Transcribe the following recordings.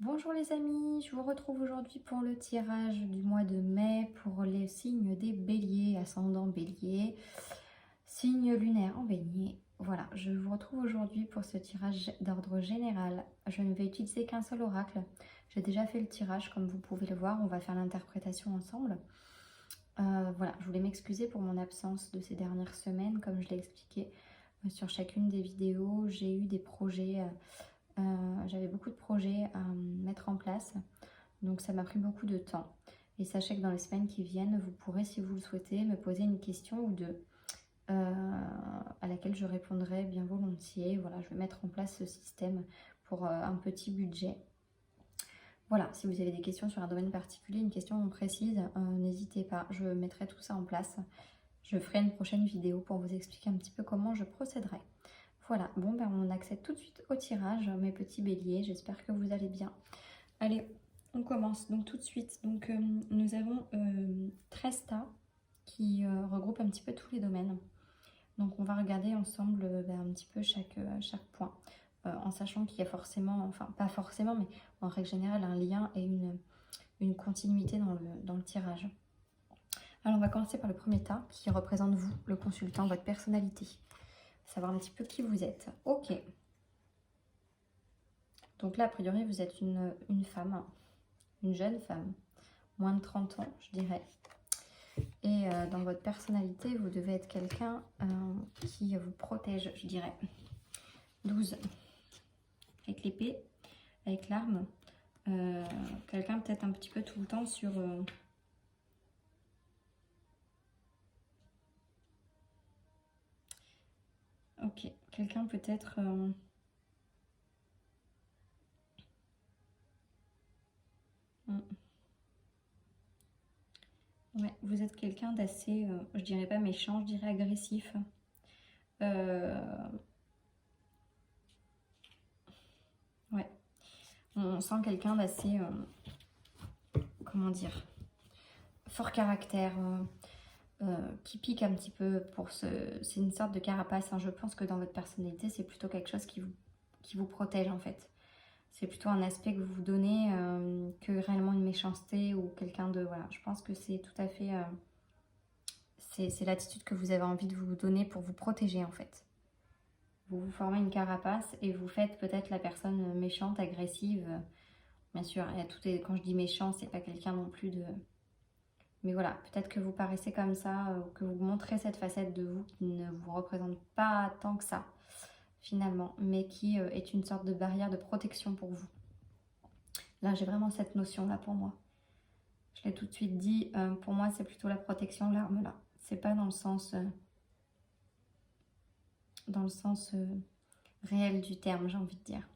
Bonjour les amis, je vous retrouve aujourd'hui pour le tirage du mois de mai pour les signes des béliers, ascendant bélier, signe lunaire en bélier. Voilà, je vous retrouve aujourd'hui pour ce tirage d'ordre général. Je ne vais utiliser qu'un seul oracle. J'ai déjà fait le tirage comme vous pouvez le voir, on va faire l'interprétation ensemble. Voilà, je voulais m'excuser pour mon absence de ces dernières semaines, comme je l'ai expliqué sur chacune des vidéos. J'ai eu des projets... j'avais beaucoup de projets à mettre en place, donc ça m'a pris beaucoup de temps. Et sachez que dans les semaines qui viennent, vous pourrez, si vous le souhaitez, me poser une question ou deux à laquelle je répondrai bien volontiers. Voilà, je vais mettre en place ce système pour un petit budget. Voilà, si vous avez des questions sur un domaine particulier, une question précise, n'hésitez pas, je mettrai tout ça en place. Je ferai une prochaine vidéo pour vous expliquer un petit peu comment je procéderai. Voilà, bon ben on accède tout de suite au tirage, mes petits béliers, j'espère que vous allez bien. Allez, on commence donc tout de suite. Donc nous avons 13 tas qui regroupent un petit peu tous les domaines. Donc on va regarder ensemble un petit peu chaque point, en sachant qu'il y a forcément, enfin pas forcément, mais en règle générale un lien et une continuité dans le tirage. Alors on va commencer par le premier tas qui représente vous, le consultant, votre personnalité. Savoir un petit peu qui vous êtes. Ok. Donc là, a priori, vous êtes une femme, une jeune femme, moins de 30 ans, je dirais. Et dans votre personnalité, vous devez être quelqu'un qui vous protège, je dirais. 12. Avec l'épée, avec l'arme. Quelqu'un peut-être un petit peu tout le temps sur... Ok. Quelqu'un peut-être... Ouais, vous êtes quelqu'un d'assez, je dirais pas méchant, je dirais agressif. Ouais, on sent quelqu'un d'assez, comment dire, fort caractère, qui pique un petit peu pour ce... C'est une sorte de carapace, hein. Je pense que dans votre personnalité, c'est plutôt quelque chose qui vous protège en fait. C'est plutôt un aspect que vous vous donnez que réellement une méchanceté ou quelqu'un de... Voilà, je pense que c'est tout à fait... c'est l'attitude que vous avez envie de vous donner pour vous protéger en fait. Vous vous formez une carapace et vous faites peut-être la personne méchante, agressive. Bien sûr, il y a tout est... quand je dis méchant, c'est pas quelqu'un non plus de... Mais voilà, peut-être que vous paraissez comme ça, que vous montrez cette facette de vous qui ne vous représente pas tant que ça, finalement, mais qui est une sorte de barrière de protection pour vous. Là, j'ai vraiment cette notion-là pour moi. Je l'ai tout de suite dit, pour moi, c'est plutôt la protection, l'arme, là. C'est pas dans le sens... réel du terme, j'ai envie de dire.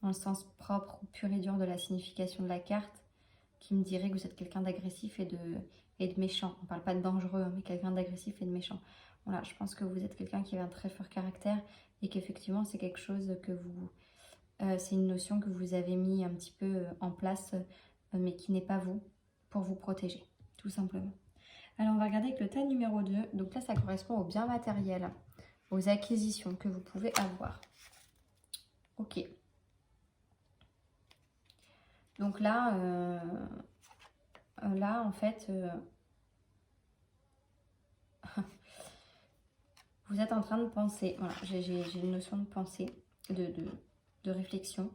Dans le sens propre ou pur et dur de la signification de la carte, qui me dirait que vous êtes quelqu'un d'agressif et de méchant. On ne parle pas de dangereux, mais quelqu'un d'agressif et de méchant. Voilà, je pense que vous êtes quelqu'un qui a un très fort caractère et qu'effectivement, c'est quelque chose que vous... c'est une notion que vous avez mis un petit peu en place, mais qui n'est pas vous, pour vous protéger, tout simplement. Alors, on va regarder avec le tas numéro 2. Donc là, ça correspond aux biens matériels, aux acquisitions que vous pouvez avoir. Ok. Donc là, en fait, vous êtes en train de penser. Voilà, j'ai une notion de pensée, de réflexion.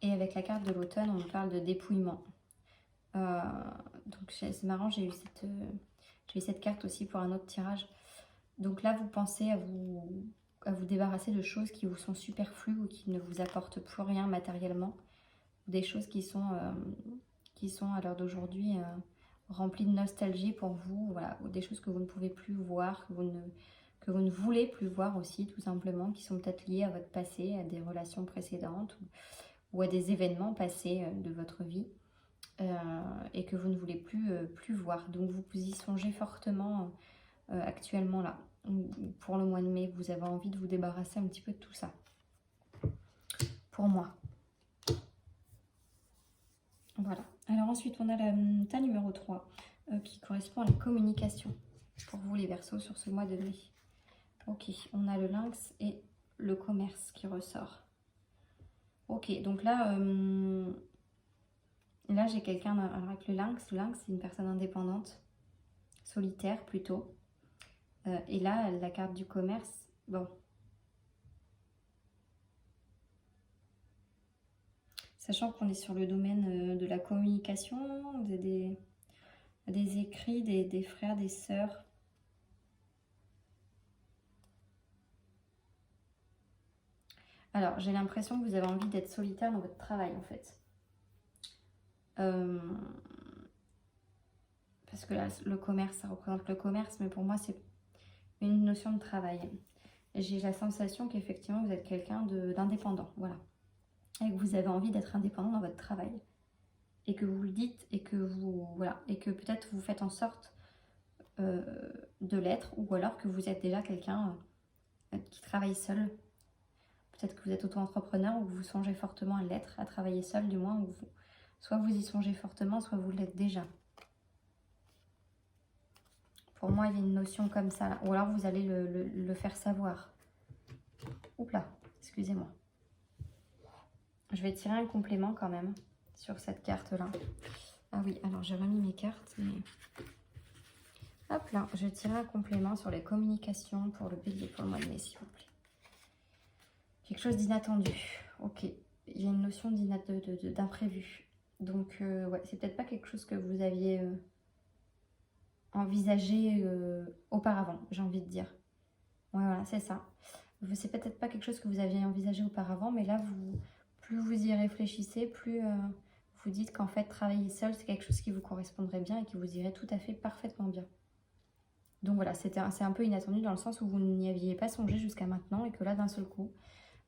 Et avec la carte de l'automne, on nous parle de dépouillement. Donc c'est marrant, j'ai eu cette carte aussi pour un autre tirage. Donc là, vous pensez à vous débarrasser de choses qui vous sont superflues ou qui ne vous apportent plus rien matériellement. Des choses qui sont à l'heure d'aujourd'hui remplies de nostalgie pour vous, voilà, ou des choses que vous ne pouvez plus voir, que vous ne voulez plus voir aussi, tout simplement, qui sont peut-être liées à votre passé, à des relations précédentes ou à des événements passés de votre vie et que vous ne voulez plus voir. Donc vous y songez fortement actuellement là. Pour le mois de mai, vous avez envie de vous débarrasser un petit peu de tout ça. Pour moi. Voilà. Alors ensuite, on a la tas numéro 3 qui correspond à la communication pour vous les Verseaux sur ce mois de mai. Ok, on a le lynx et le commerce qui ressort. Ok, donc là, là j'ai quelqu'un avec le lynx. Le lynx, c'est une personne indépendante, solitaire plutôt. Et là, la carte du commerce, bon. Sachant qu'on est sur le domaine de la communication, des écrits, des frères, des sœurs. Alors, j'ai l'impression que vous avez envie d'être solitaire dans votre travail, en fait. Parce que là, le commerce, ça représente le commerce, mais pour moi, c'est une notion de travail. J'ai la sensation qu'effectivement, vous êtes quelqu'un d'indépendant, voilà. Et que vous avez envie d'être indépendant dans votre travail. Et que vous le dites, et que vous, voilà, et que peut-être vous faites en sorte de l'être, ou alors que vous êtes déjà quelqu'un qui travaille seul. Peut-être que vous êtes auto-entrepreneur ou que vous songez fortement à l'être, à travailler seul du moins, ou soit vous y songez fortement, soit vous l'êtes déjà. Pour moi, il y a une notion comme ça, là. Ou alors vous allez le faire savoir. Oups là, excusez-moi. Je vais tirer un complément quand même sur cette carte-là. Ah oui, alors j'ai remis mes cartes, mais... Hop là, je vais tirer un complément sur les communications pour le bélier, pour le mois de mai, s'il vous plaît. Quelque chose d'inattendu. Ok, il y a une notion d'imprévu. Donc, ouais, c'est peut-être pas quelque chose que vous aviez envisagé auparavant, j'ai envie de dire. Ouais, voilà, c'est ça. C'est peut-être pas quelque chose que vous aviez envisagé auparavant, mais là, plus vous y réfléchissez, plus vous dites qu'en fait, travailler seul, c'est quelque chose qui vous correspondrait bien et qui vous irait tout à fait parfaitement bien. Donc voilà, c'est un peu inattendu dans le sens où vous n'y aviez pas songé jusqu'à maintenant et que là, d'un seul coup,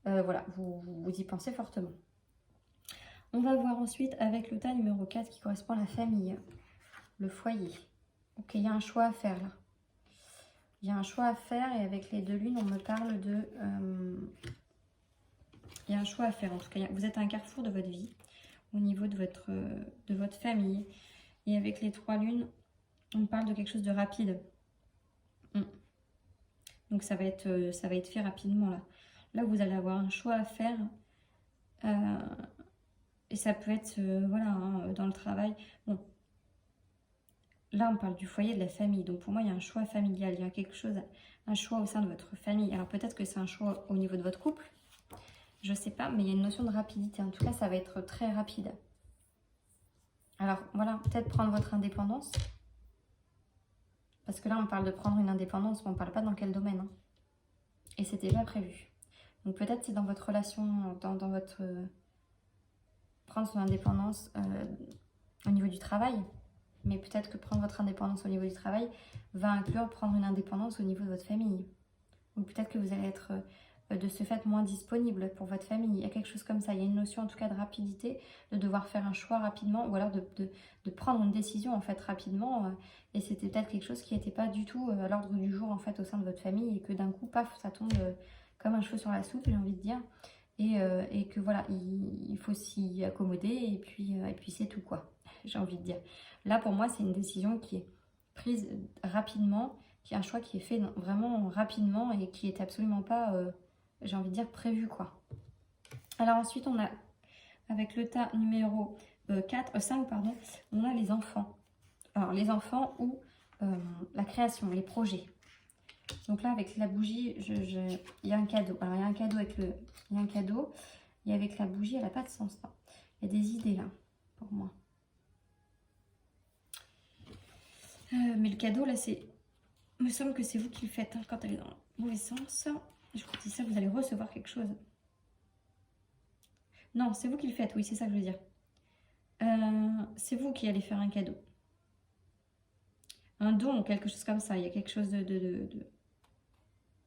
voilà, vous y pensez fortement. On va voir ensuite avec le tas numéro 4 qui correspond à la famille, le foyer. Ok, il y a un choix à faire là. Il y a un choix à faire et avec les deux lunes, on me parle de... il y a un choix à faire en tout cas. Vous êtes à un carrefour de votre vie au niveau de votre famille. Et avec les 3 lunes, on me parle de quelque chose de rapide. Donc ça va être fait rapidement là. Là, vous allez avoir un choix à faire. Et ça peut être, voilà, hein, dans le travail. Bon. Là, on parle du foyer, de la famille. Donc pour moi, il y a un choix familial. Il y a quelque chose, un choix au sein de votre famille. Alors peut-être que c'est un choix au niveau de votre couple. Je sais pas, mais il y a une notion de rapidité. En tout cas, ça va être très rapide. Alors voilà, peut-être prendre votre indépendance. Parce que là, on parle de prendre une indépendance, mais on ne parle pas dans quel domaine. Hein. Et c'était pas prévu. Donc peut-être c'est dans votre relation, dans votre... prendre son indépendance au niveau du travail. Mais peut-être que prendre votre indépendance au niveau du travail va inclure prendre une indépendance au niveau de votre famille. Ou peut-être que vous allez être de ce fait moins disponible pour votre famille. Il y a quelque chose comme ça. Il y a une notion en tout cas de rapidité, de devoir faire un choix rapidement ou alors de prendre une décision en fait rapidement. Et c'était peut-être quelque chose qui n'était pas du tout à l'ordre du jour en fait au sein de votre famille et que d'un coup, paf, ça tombe comme un cheveu sur la soupe, j'ai envie de dire. Et que voilà, il faut s'y accommoder et puis c'est tout quoi, j'ai envie de dire. Là pour moi c'est une décision qui est prise rapidement, qui est un choix qui est fait vraiment rapidement et qui est absolument pas, j'ai envie de dire, prévu quoi. Alors ensuite on a, avec le tas numéro 5, pardon, on a les enfants. Alors les enfants ou la création, les projets. Donc là, avec la bougie, il y a un cadeau. Alors, il y a un cadeau avec le... Il y a un cadeau. Et avec la bougie, elle n'a pas de sens. Là. Il y a des idées là, pour moi. Mais le cadeau, là, c'est... Il me semble que c'est vous qui le faites hein, quand elle est dans le mauvais sens. Je vous dis ça, vous allez recevoir quelque chose. Non, c'est vous qui le faites. Oui, c'est ça que je veux dire. C'est vous qui allez faire un cadeau. Un don ou quelque chose comme ça. Il y a quelque chose de...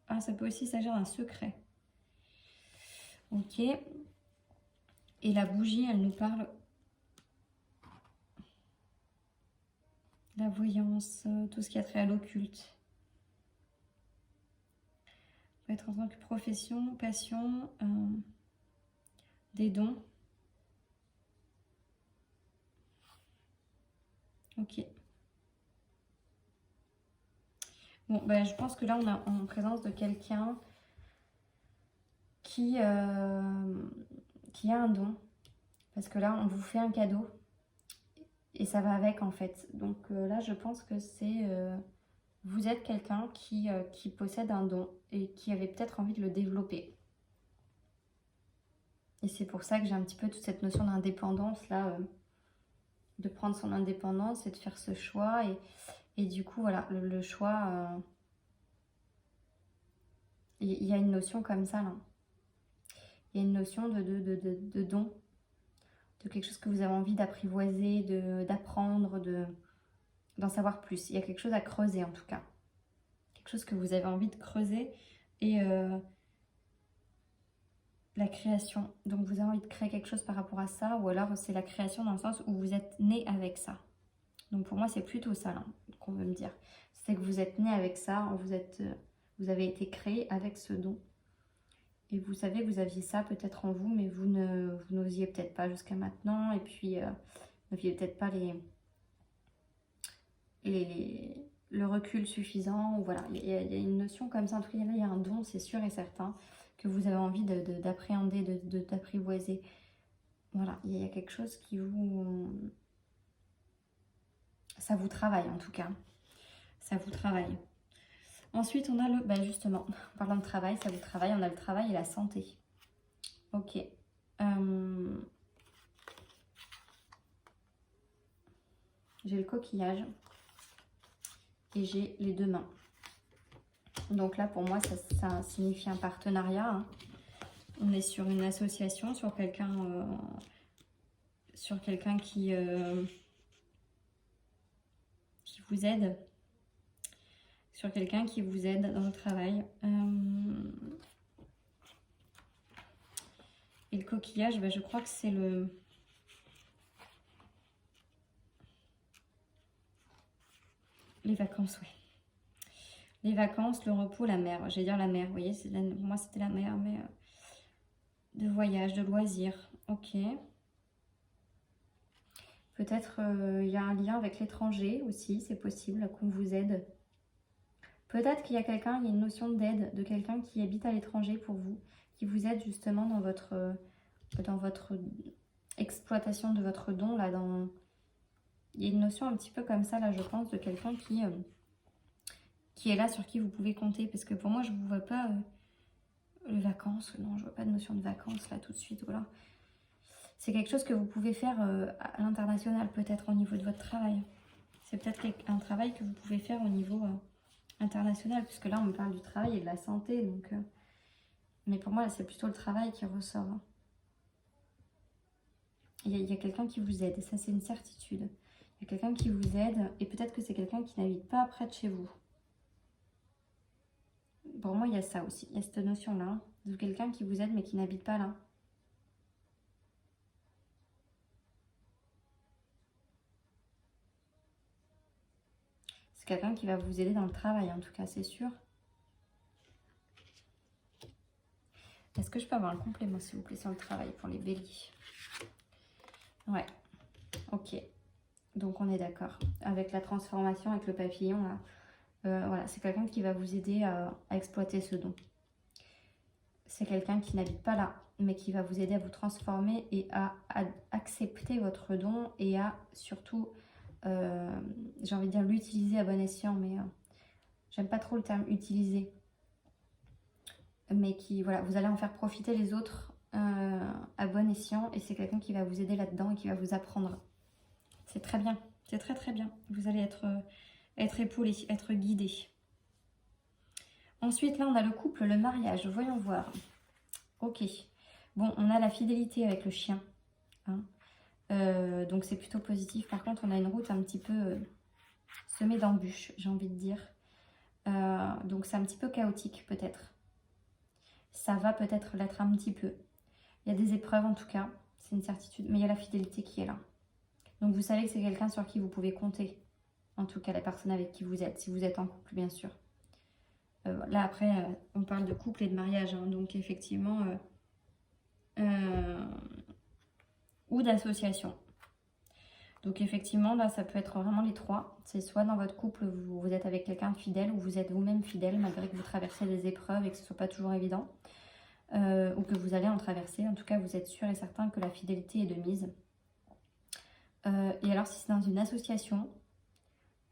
Ah, ça peut aussi s'agir d'un secret. Ok. Et la bougie, elle nous parle... La voyance, tout ce qui a trait à l'occulte. Peut être en tant que profession, passion, des dons. Ok. Bon, ben, je pense que là, on est en présence de quelqu'un qui qu'il y a un don. Parce que là, on vous fait un cadeau. Et ça va avec, en fait. Donc là, je pense que c'est... vous êtes quelqu'un qui possède un don et qui avait peut-être envie de le développer. Et c'est pour ça que j'ai un petit peu toute cette notion d'indépendance, là, de prendre son indépendance et de faire ce choix. Et du coup, voilà, le choix... Il y a une notion comme ça, là. Il y a une notion de don, de quelque chose que vous avez envie d'apprivoiser, d'apprendre, d'en savoir plus. Il y a quelque chose à creuser, en tout cas. Quelque chose que vous avez envie de creuser. Et la création. Donc, vous avez envie de créer quelque chose par rapport à ça. Ou alors, c'est la création dans le sens où vous êtes né avec ça. Donc, pour moi, c'est plutôt ça, là, qu'on veut me dire. C'est que vous êtes né avec ça. Vous avez été créé avec ce don. Et vous savez que vous aviez ça peut-être en vous, mais vous n'osiez peut-être pas jusqu'à maintenant. Et puis, vous n'aviez peut-être pas le recul suffisant. Ou voilà, il y a une notion comme ça. En tout cas, là, il y a un don, c'est sûr et certain, que vous avez envie d'appréhender, d'apprivoiser. Voilà, il y a quelque chose qui vous... Ça vous travaille, en tout cas. Ça vous travaille. Ensuite, on a le... Bah justement, en parlant de travail, ça vous travaille. On a le travail et la santé. Ok. J'ai le coquillage. Et j'ai les deux mains. Donc là, pour moi, ça signifie un partenariat. Hein. On est sur une association, sur quelqu'un qui vous aide. Sur quelqu'un qui vous aide dans le travail. Et le coquillage, bah, je crois que c'est les vacances, oui. Les vacances, le repos, la mer. J'allais dire la mer, vous voyez, pour moi c'était la mer, mais de voyage, de loisirs. Ok. Peut-être il y a un lien avec l'étranger aussi, c'est possible qu'on vous aide. Peut-être qu'il y a quelqu'un, il y a une notion d'aide de quelqu'un qui habite à l'étranger pour vous, qui vous aide justement dans votre exploitation de votre don. Là, il y a une notion un petit peu comme ça, là, je pense, de quelqu'un qui est là, sur qui vous pouvez compter. Parce que pour moi, je ne vous vois pas les vacances. Non, je ne vois pas de notion de vacances là tout de suite. Voilà. C'est quelque chose que vous pouvez faire à l'international, peut-être au niveau de votre travail. C'est peut-être un travail que vous pouvez faire au niveau... international, puisque là on me parle du travail et de la santé, donc mais pour moi c'est plutôt le travail qui ressort. Hein. Il y a quelqu'un qui vous aide, et ça c'est une certitude. Il y a quelqu'un qui vous aide, et peut-être que c'est quelqu'un qui n'habite pas près de chez vous. Pour moi il y a ça aussi, il y a cette notion là, de quelqu'un qui vous aide mais qui n'habite pas là. C'est quelqu'un qui va vous aider dans le travail, en tout cas, c'est sûr. Est-ce que je peux avoir un complément, s'il vous plaît, sur le travail pour les béliers? Ouais, ok. Donc, on est d'accord. Avec la transformation, avec le papillon, là, voilà, c'est quelqu'un qui va vous aider à exploiter ce don. C'est quelqu'un qui n'habite pas là, mais qui va vous aider à vous transformer et à accepter votre don et à surtout... j'ai envie de dire l'utiliser à bon escient, mais j'aime pas trop le terme utiliser, mais qui, voilà, vous allez en faire profiter les autres à bon escient, et c'est quelqu'un qui va vous aider là-dedans et qui va vous apprendre. C'est très bien, c'est très très bien. Vous allez être épaulé, être guidé. Ensuite, là, on a le couple, le mariage. Voyons voir. Ok. Bon, on a la fidélité avec le chien. Hein. Donc c'est plutôt positif. Par contre, on a une route un petit peu semée d'embûches, j'ai envie de dire. Donc c'est un petit peu chaotique peut-être. Ça va peut-être l'être un petit peu. Il y a des épreuves en tout cas, c'est une certitude. Mais il y a la fidélité qui est là. Donc vous savez que c'est quelqu'un sur qui vous pouvez compter. En tout cas, la personne avec qui vous êtes, si vous êtes en couple bien sûr. Là après, on parle de couple et de mariage. Hein, donc effectivement... ou d'association. Donc effectivement, là, ça peut être vraiment les trois. C'est soit dans votre couple, vous êtes avec quelqu'un de fidèle, ou vous êtes vous-même fidèle, malgré que vous traversez des épreuves et que ce ne soit pas toujours évident. ou que vous allez en traverser. En tout cas, vous êtes sûr et certain que la fidélité est de mise. Et alors, si c'est dans une association,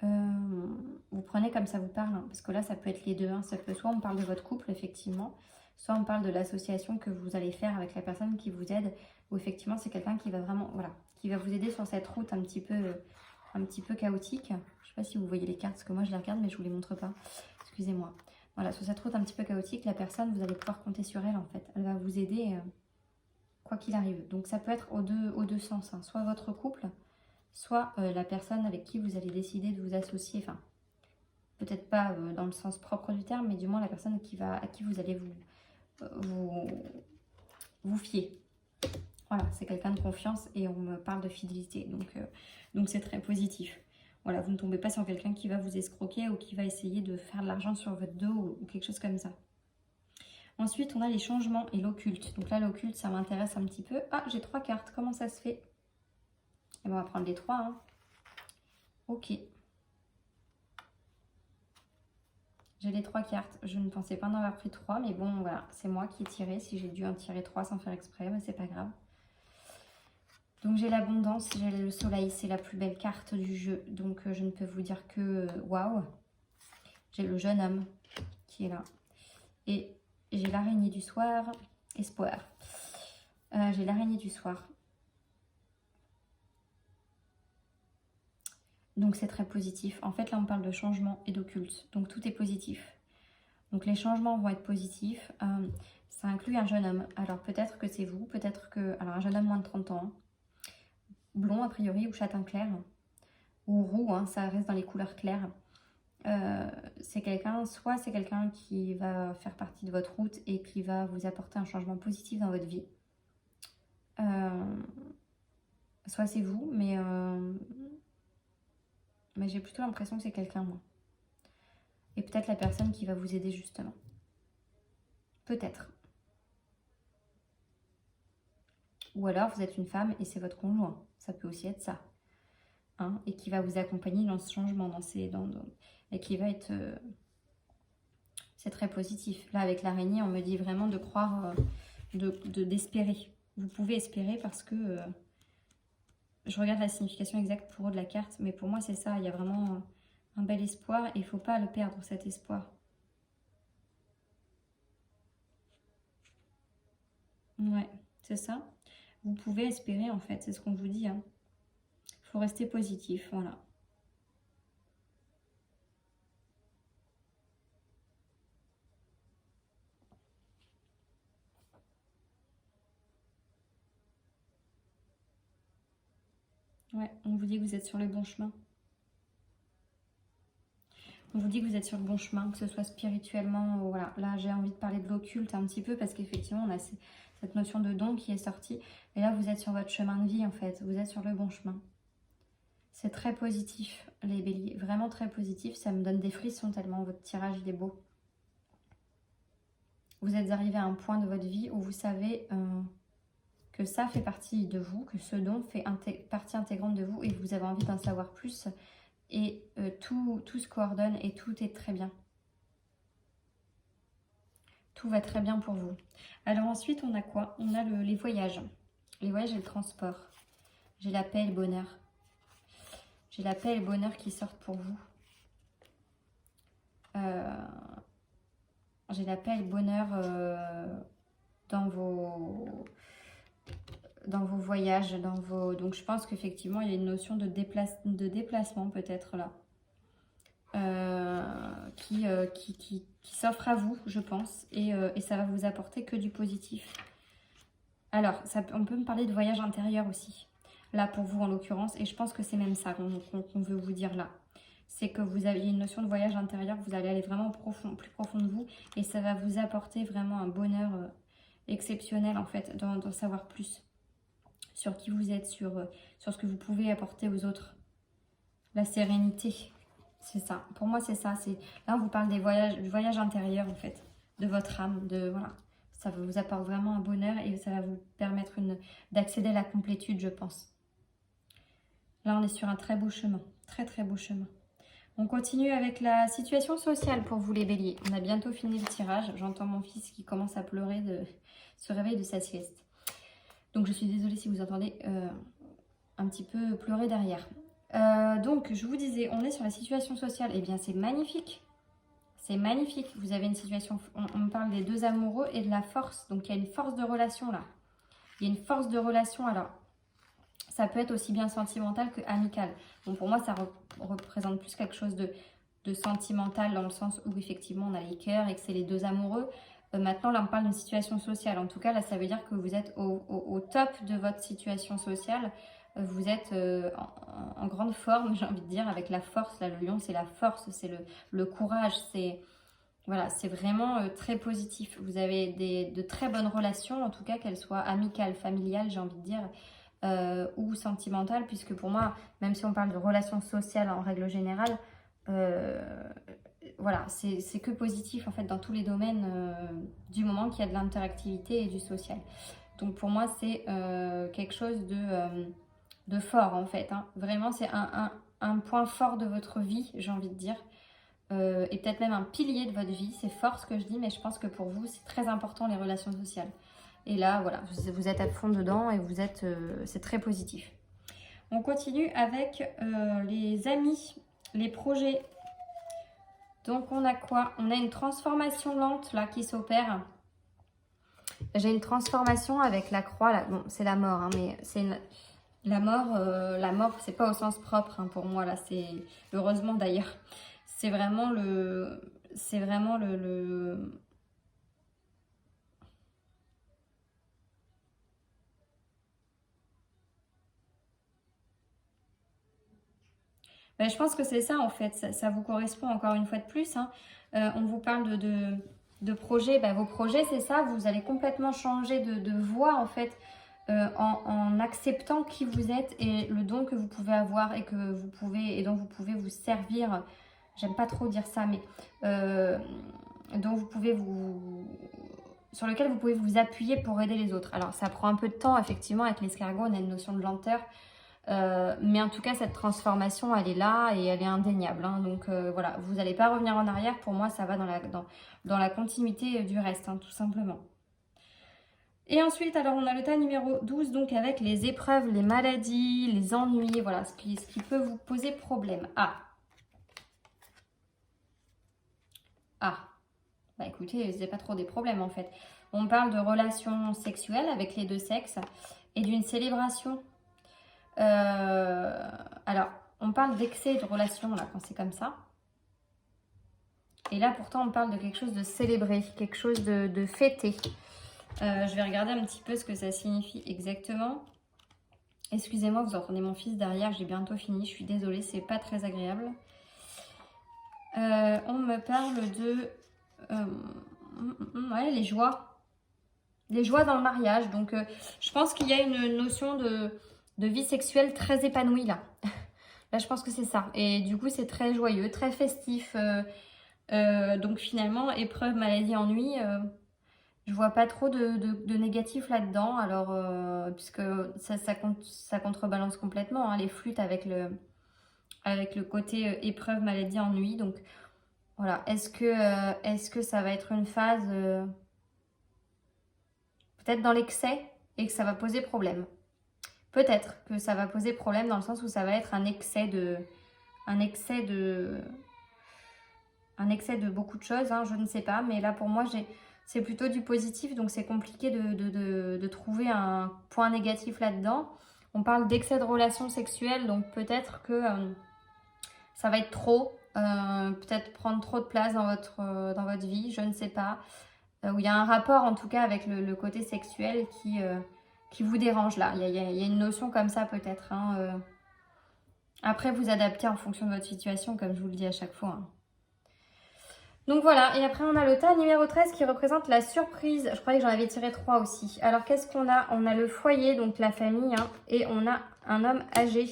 vous prenez comme ça vous parle, hein, parce que là, ça peut être les deux. Hein. Ça peut, soit on parle de votre couple, effectivement, soit on parle de l'association que vous allez faire avec la personne qui vous aide, où effectivement, c'est quelqu'un qui va vraiment, voilà, qui va vous aider sur cette route un petit peu chaotique. Je ne sais pas si vous voyez les cartes, parce que moi, je les regarde, mais je ne vous les montre pas. Excusez-moi. Voilà, sur cette route un petit peu chaotique, la personne, vous allez pouvoir compter sur elle, en fait. Elle va vous aider quoi qu'il arrive. Donc, ça peut être aux deux sens, hein. Soit votre couple, soit la personne avec qui vous allez décider de vous associer. Enfin, peut-être pas dans le sens propre du terme, mais du moins la personne à qui vous allez vous fier. Voilà, c'est quelqu'un de confiance et on me parle de fidélité. Donc c'est très positif. Voilà, vous ne tombez pas sur quelqu'un qui va vous escroquer ou qui va essayer de faire de l'argent sur votre dos ou quelque chose comme ça. Ensuite, on a les changements et l'occulte. Donc là, l'occulte, ça m'intéresse un petit peu. Ah, j'ai 3 cartes. Comment ça se fait? Et on va prendre les 3. Hein. Ok. J'ai les 3 cartes. Je ne pensais pas en avoir pris 3, mais bon, voilà. C'est moi qui ai tiré. Si j'ai dû en tirer 3 sans faire exprès, mais c'est pas grave. Donc j'ai l'abondance, j'ai le soleil, c'est la plus belle carte du jeu. Donc je ne peux vous dire que waouh. J'ai le jeune homme qui est là. Et j'ai l'araignée du soir, espoir. J'ai l'araignée du soir. Donc c'est très positif. En fait là on parle de changement et d'occulte. Donc tout est positif. Donc les changements vont être positifs. Ça inclut un jeune homme. Alors peut-être que c'est vous, peut-être que... Alors un jeune homme moins de 30 ans. Blond a priori ou châtain clair. Ou roux, hein, ça reste dans les couleurs claires. C'est quelqu'un, soit c'est quelqu'un qui va faire partie de votre route et qui va vous apporter un changement positif dans votre vie. Soit c'est vous, mais j'ai plutôt l'impression que c'est quelqu'un, moi. Et peut-être la personne qui va vous aider justement. Peut-être. Ou alors vous êtes une femme et c'est votre conjoint. Ça peut aussi être ça. Hein, et qui va vous accompagner dans ce changement, et qui va être... c'est très positif. Là, avec l'araignée, on me dit vraiment de croire, d'espérer. Vous pouvez espérer parce que... je regarde la signification exacte pour eux de la carte, mais pour moi, c'est ça. Il y a vraiment un bel espoir et il ne faut pas le perdre, cet espoir. Ouais, c'est ça. Vous pouvez espérer, en fait. C'est ce qu'on vous dit. Hein. Faut rester positif, voilà. Ouais, on vous dit que vous êtes sur le bon chemin. On vous dit que vous êtes sur le bon chemin, que ce soit spirituellement, voilà. Là, j'ai envie de parler de l'occulte un petit peu parce qu'effectivement, on a cette notion de don qui est sortie. Et là, vous êtes sur votre chemin de vie, en fait. Vous êtes sur le bon chemin. C'est très positif, les béliers. Vraiment très positif. Ça me donne des frissons tellement votre tirage, il est beau. Vous êtes arrivé à un point de votre vie où vous savez que ça fait partie de vous, que ce don fait partie intégrante de vous et que vous avez envie d'en savoir plus. Et tout se coordonne et tout est très bien. Tout va très bien pour vous. Alors ensuite, on a quoi? On a les voyages. Les voyages et le transport. J'ai la paix et le bonheur. J'ai la paix et le bonheur qui sortent pour vous. J'ai la paix et le bonheur dans vos voyages, donc je pense qu'effectivement il y a une notion de déplacement peut-être là qui s'offre à vous, je pense, et ça va vous apporter que du positif. Alors on peut me parler de voyage intérieur aussi là pour vous en l'occurrence, et je pense que c'est même ça qu'on veut vous dire là. C'est que vous avez une notion de voyage intérieur, vous allez aller vraiment plus profond de vous et ça va vous apporter vraiment un bonheur exceptionnel en fait d'en savoir plus sur qui vous êtes, sur ce que vous pouvez apporter aux autres. La sérénité, c'est ça. Pour moi, c'est ça. Là, on vous parle du voyage intérieur, en fait, de votre âme. Voilà. Ça vous apporte vraiment un bonheur et ça va vous permettre d'accéder à la complétude, je pense. Là, on est sur un très beau chemin. Très, très beau chemin. On continue avec la situation sociale pour vous les béliers. On a bientôt fini le tirage. J'entends mon fils qui commence à pleurer, se réveille de sa sieste. Donc je suis désolée si vous entendez un petit peu pleurer derrière. Donc je vous disais, on est sur la situation sociale. Eh bien c'est magnifique. C'est magnifique. Vous avez une situation, on me parle des deux amoureux et de la force. Donc il y a une force de relation là. Il y a une force de relation. Alors ça peut être aussi bien sentimental que amical. Bon, pour moi, ça représente plus quelque chose de sentimental dans le sens où effectivement on a les cœurs et que c'est les deux amoureux. Maintenant, là, on parle d'une situation sociale. En tout cas, là, ça veut dire que vous êtes au top de votre situation sociale. Vous êtes en grande forme, j'ai envie de dire, avec la force. Là, le lion, c'est la force, c'est le courage. Voilà, c'est vraiment très positif. Vous avez de très bonnes relations, en tout cas, qu'elles soient amicales, familiales, j'ai envie de dire. Ou sentimentale, puisque pour moi, même si on parle de relations sociales en règle générale, voilà, c'est que positif en fait dans tous les domaines du moment qu'il y a de l'interactivité et du social. Donc pour moi, c'est quelque chose de fort en fait. Hein. Vraiment, c'est un point fort de votre vie, j'ai envie de dire. Et peut-être même un pilier de votre vie. C'est fort ce que je dis, mais je pense que pour vous, c'est très important les relations sociales. Et là, voilà, vous êtes à fond dedans et vous êtes, c'est très positif. On continue avec les amis, les projets. Donc, on a quoi? On a une transformation lente là qui s'opère. J'ai une transformation avec la croix. Là. Bon, c'est la mort, hein, mais c'est la mort, c'est pas au sens propre hein, pour moi. Là, c'est heureusement d'ailleurs. C'est vraiment le ben, je pense que c'est ça en fait, ça vous correspond encore une fois de plus. Hein. On vous parle de projets, ben, vos projets c'est ça, vous allez complètement changer de voie en fait en acceptant qui vous êtes et le don que vous pouvez avoir et dont vous pouvez vous servir. J'aime pas trop dire ça, mais dont vous pouvez sur lequel vous pouvez vous appuyer pour aider les autres. Alors ça prend un peu de temps effectivement avec l'escargot, on a une notion de lenteur. Mais en tout cas, cette transformation, elle est là et elle est indéniable. Hein. Donc voilà, vous n'allez pas revenir en arrière. Pour moi, ça va dans la continuité du reste, hein, tout simplement. Et ensuite, alors on a le tas numéro 12, donc avec les épreuves, les maladies, les ennuis, voilà, ce qui peut vous poser problème. Ah, bah écoutez, c'est pas trop des problèmes en fait. On parle de relations sexuelles avec les deux sexes et d'une célébration. Alors, on parle d'excès de relation là quand c'est comme ça. Et là, pourtant, on parle de quelque chose de célébré, quelque chose de fêté. Je vais regarder un petit peu ce que ça signifie exactement. Excusez-moi, vous entendez mon fils derrière, j'ai bientôt fini. Je suis désolée, c'est pas très agréable. On me parle de... ouais, les joies. Les joies dans le mariage. Donc, je pense qu'il y a une notion de vie sexuelle très épanouie là. Là, je pense que c'est ça. Et du coup, c'est très joyeux, très festif. Donc finalement, épreuve, maladie, ennui, je vois pas trop de négatif là-dedans. Alors, puisque ça contrebalance complètement hein, les flûtes avec le côté épreuve, maladie, ennui. Donc voilà, est-ce que ça va être une phase peut-être dans l'excès et que ça va poser problème? Peut-être que ça va poser problème dans le sens où ça va être un excès de beaucoup de choses, hein, je ne sais pas. Mais là, pour moi, c'est plutôt du positif, donc c'est compliqué de trouver un point négatif là-dedans. On parle d'excès de relations sexuelles, donc peut-être que ça va être trop, peut-être prendre trop de place dans votre vie, je ne sais pas. Où il y a un rapport, en tout cas, avec le côté sexuel qui vous dérange là. Il y a une notion comme ça peut-être. Hein, Après, vous adaptez en fonction de votre situation, comme je vous le dis à chaque fois. Hein. Donc voilà, et après on a le tas numéro 13 qui représente la surprise. Je croyais que j'en avais tiré 3 aussi. Alors qu'est-ce qu'on a? On a le foyer, donc la famille, hein, et on a un homme âgé,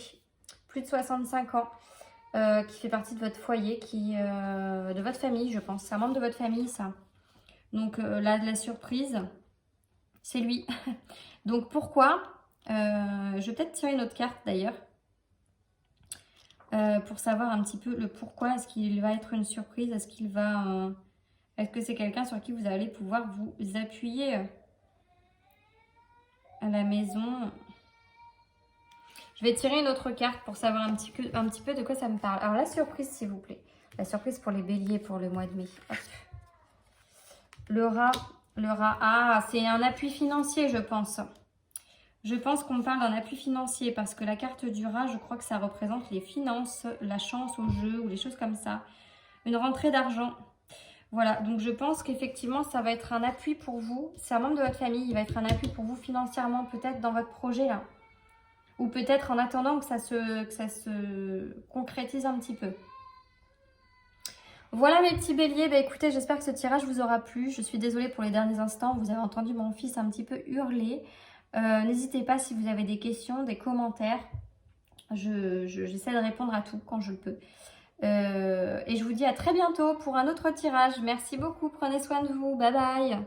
plus de 65 ans, qui fait partie de votre foyer, de votre famille, je pense. C'est un membre de votre famille, ça. Donc là, de la surprise, c'est lui. Donc pourquoi Je vais peut-être tirer une autre carte d'ailleurs. pour savoir un petit peu le pourquoi. Est-ce qu'il va être une surprise? Est-ce qu'il va... est-ce que c'est quelqu'un sur qui vous allez pouvoir vous appuyer à la maison? Je vais tirer une autre carte pour savoir un petit peu de quoi ça me parle. Alors la surprise, s'il vous plaît. La surprise pour les béliers pour le mois de mai. Hop. Le rat. Ah, c'est un appui financier, je pense. Je pense qu'on parle d'un appui financier parce que la carte du rat, je crois que ça représente les finances, la chance au jeu ou les choses comme ça. Une rentrée d'argent. Voilà, donc je pense qu'effectivement, ça va être un appui pour vous. C'est un membre de votre famille, il va être un appui pour vous financièrement, peut-être dans votre projet là. Ou peut-être en attendant que ça se concrétise un petit peu. Voilà mes petits béliers, bah écoutez, j'espère que ce tirage vous aura plu. Je suis désolée pour les derniers instants, vous avez entendu mon fils un petit peu hurler. N'hésitez pas si vous avez des questions, des commentaires. J'essaie de répondre à tout quand je le peux. Et je vous dis à très bientôt pour un autre tirage. Merci beaucoup, prenez soin de vous, bye bye.